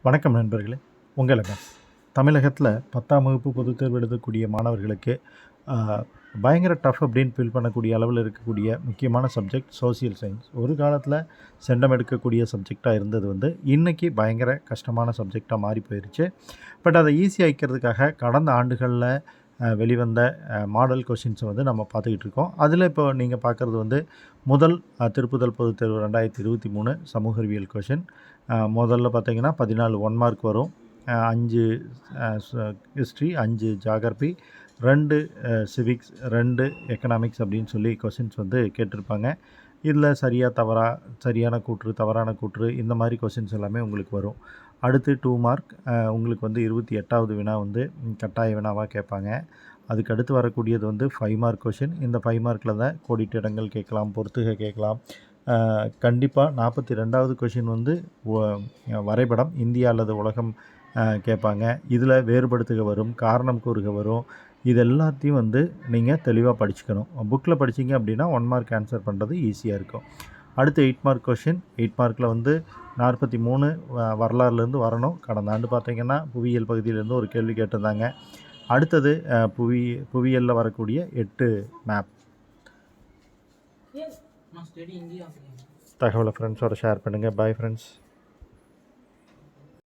வணக்கம் நண்பர்களே. உங்கள் எம்எஸ் தமிழகத்தில் 10ஆம் வகுப்பு பொதுத் தேர்வு எழுதக்கூடிய மாணவர்களுக்கு பயங்கர டஃப் அப்படின்னு ஃபீல் பண்ணக்கூடிய அளவில் இருக்கக்கூடிய முக்கியமான சப்ஜெக்ட் சோசியல் சயின்ஸ். ஒரு காலத்தில் செண்டம் எடுக்கக்கூடிய சப்ஜெக்டாக இருந்தது இன்றைக்கி பயங்கர கஷ்டமான சப்ஜெக்டாக மாறி போயிடுச்சு. பட் அதை ஈஸியாக்கிறதுக்காக கடந்த ஆண்டுகளில் வெளிவந்த மாடல் கொஷின்ஸை நம்ம பார்த்துக்கிட்டு இருக்கோம். அதில் இப்போ நீங்கள் பார்க்குறது முதல் திருப்புதல் பொதுத் தேர்வு 2023 சமூக அறிவியல் கொஷின். முதல்ல பார்த்தீங்கன்னா 14 1 மார்க் வரும். 5 ஹிஸ்ட்ரி, 5 ஜாகிரபி, 2 சிவிக்ஸ், 2 எக்கனாமிக்ஸ் அப்படின்னு சொல்லி கொஷின்ஸ் கேட்டிருப்பாங்க. இதில் சரியான கூற்று, தவறான கூற்று, இந்த மாதிரி கொஷின்ஸ் எல்லாமே உங்களுக்கு வரும். அடுத்து 2 மார்க் உங்களுக்கு 28வது வினா கட்டாய வினாவாக கேட்பாங்க. அதுக்கு அடுத்து வரக்கூடியது 5 மார்க் கொஷின். இந்த 5 மார்க்கில் தான் கோடிட்ட இடங்கள் கேட்கலாம், பொறுத்துக கேட்கலாம். கண்டிப்பாக 42வது கொஷின் வரைபடம் இந்தியா அல்லது உலகம் கேட்பாங்க. இதில் வேறுபடுத்துக வரும், காரணம் கூறுக வரும். இது எல்லாத்தையும் நீங்கள் தெளிவாக படிச்சுக்கணும். புக்கில் படிச்சிங்க அப்படின்னா 1 மார்க் ஆன்சர் பண்ணுறது ஈஸியாக இருக்கும். அடுத்து 8 மார்க் கொஷின். 8 மார்க்கில் 43 வரலாறுலேருந்து வரணும். கடந்த ஆண்டு பார்த்திங்கன்னா புவியியல் பகுதியிலேருந்து ஒரு கேள்வி கேட்டிருந்தாங்க. அடுத்தது புவியியலில் வரக்கூடிய 8 மேப். தகவலை ஃப்ரெண்ட்ஸோட ஷேர் பண்ணுங்கள். Bye friends.